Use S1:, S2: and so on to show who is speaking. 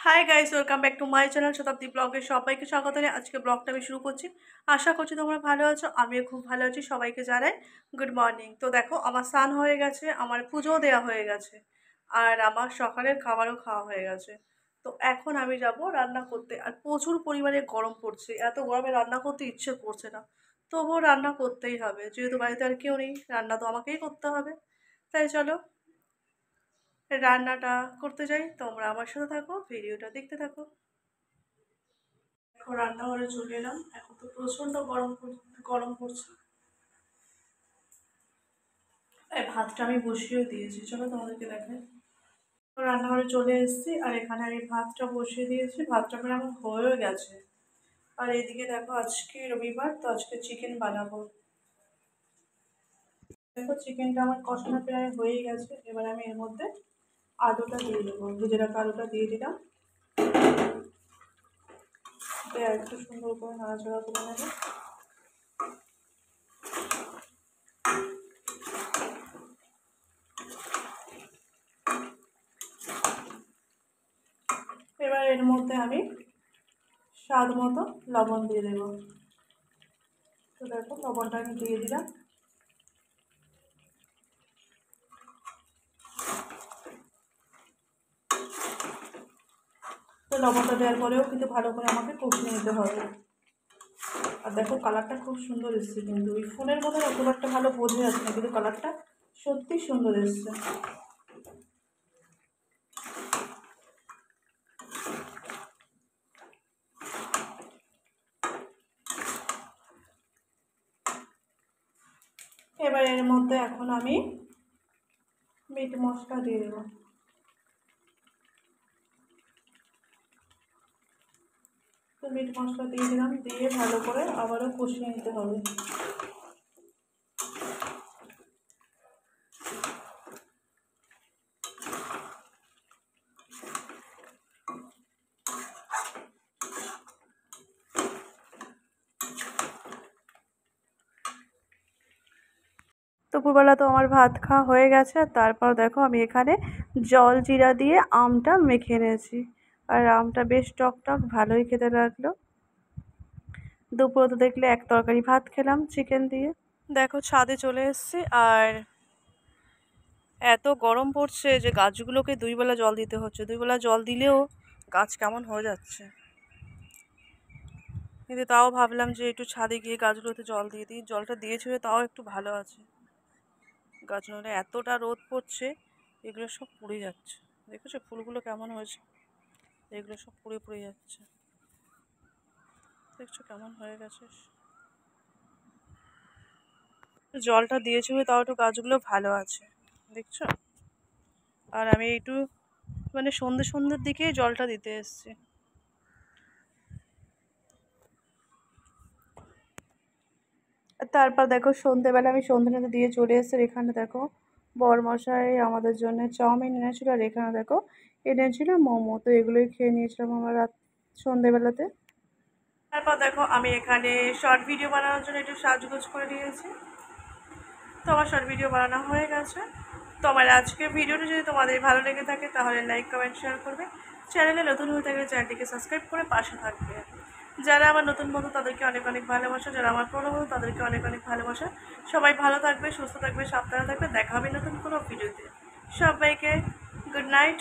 S1: Hi guys, welcome back to my channel শতাব্দী ব্লগে সবাইকে স্বাগত জানাই। আজকে ব্লগটা আমি শুরু করছি। আশা করছি তোমরা ভালো আছো, আমিও খুব ভালো আছি। সবাইকে জানাই গুড মর্নিং। তো দেখো, আমার স্নান হয়ে গেছে, আমার পুজোও দেওয়া হয়ে গেছে, আর আমার সকালের খাবারও খাওয়া হয়ে গেছে। তো এখন আমি যাব রান্না করতে। আর প্রচুর পরিমাণে গরম পড়ছে, এত গরমে রান্না করতে ইচ্ছে করছে না, তবুও রান্না করতেই হবে, যেহেতু বাড়িতে আর কেউ নেই, রান্না তো আমাকেই করতে হবে। তাই চলো রান্নাটা করতে যাই, তোমরা আমার সাথে থাকো, ভিডিওটা দেখতে থাকো। এখন রান্নাঘরে চলে এলাম। এখন তো প্রচন্ড গরম পড়ছে। এই ভাতটা আমি বসিয়েও দিয়েছি, চলো তোমাদেরকে দেখাই। তো রান্নাঘরে চলে এসেছি, আর এখানে আমি ভাতটা বসিয়ে দিয়েছি। ভাতটা প্রায় আমার হয়েও গেছে। আর এইদিকে দেখো, আজকে রবিবার, তো আজকে চিকেন বানাবো। দেখো, চিকেনটা আমার কষানো প্রায় হয়েই গেছে। এবার আমি এর মধ্যে আলুটা দিয়ে দেবো, ভেজে রাখা আলুটা দিয়ে দিলাম। আর একটু সুন্দর করে নাড়াচাড়া করে নেবো। এবার এর মধ্যে আমি স্বাদ মতো লবণ দিয়ে দেবো। তো দেখো, লবণটা আমি দিয়ে দিলাম। তো লবণটা দেওয়ার পরেও কিন্তু ভালো করে আমাকে কষিয়ে নিতে হবে। আর দেখো, কালারটা খুব সুন্দর এসছে, কিন্তু ওই ফোনের মধ্যে খুব একটা ভালো বোঝা যাচ্ছে না, কিন্তু কালারটা সত্যি সুন্দর এসছে। এবার এর মধ্যে এখন আমি মিট মশলা দিয়ে দেবো। তো মিট মশলা দিয়ে দিলাম, দিয়ে ভালো করে আবারও কষিয়ে নিতে হবে। দুপুরবেলা তো আমার ভাত খাওয়া হয়ে গেছে। তারপর দেখো, আমি এখানে জল জিরা দিয়ে আমটা মেখে নিয়েছি, আর আমটা বেশ টক টক, ভালোই খেতে লাগলো। দুপুরে তো দেখলে এক তরকারি ভাত খেলাম চিকেন দিয়ে। দেখো, ছাদে চলে এসেছি, আর এত গরম পড়ছে যে গাছগুলোকে 2 বেলা জল দিতে হচ্ছে। 2 বেলা জল দিলেও গাছ কেমন হয়ে যাচ্ছে, কিন্তু তাও ভাবলাম যে একটু ছাদে গিয়ে গাছগুলোতে জল দিয়ে দিই। জলটা দিয়েছিল, তাও একটু ভালো আছে। গাছ নইলে এতটা রোদ পড়ছে, এগুলো সব পুড়ে যাচ্ছে। দেখেছো ফুলগুলো কেমন হয়েছে, এগুলো সব পুড়ে পুড়ে যাচ্ছে। দেখছো কেমন হয়ে গেছে। জলটা দিয়েছিল, তাও একটু গাছগুলো ভালো আছে, দেখছো। আর আমি একটু সন্ধ্যের দিকে জলটা দিতে এসেছি। তারপর দেখো, সন্ধ্যেবেলা আমি সন্ধ্যেটা দিয়ে চলে এসেছি। এখানে দেখো, বরমশাই আমাদের জন্য চাউমিন এনেছিল, আর এখানে দেখো এনেছিল মোমো। তো এগুলোই খেয়ে নিয়েছিলাম আমরা সন্ধ্যেবেলাতে। তারপর দেখো, আমি এখানে শর্ট ভিডিও বানানোর জন্য একটু সাজগোজ করে নিয়েছি। তো আমার শর্ট ভিডিও বানানো হয়ে গেছে। তো আমার আজকের ভিডিওটা যদি তোমাদের ভালো লেগে থাকে, তাহলে লাইক কমেন্ট শেয়ার করবে। চ্যানেলে নতুন হয়ে থাকলে চ্যানেলটিকে সাবস্ক্রাইব করে পাশে থাকবে। যারা আমার নতুন বন্ধু তাদেরকে অনেক অনেক ভালোবাসা, যারা আমার পুরনো বন্ধু তাদেরকে অনেক অনেক ভালোবাসা। সবাই ভালো থাকবে, সুস্থ থাকবে, সাবধানে থাকবে। দেখা হবে নতুন কোনো ভিডিওতে। সবাইকে গুড নাইট।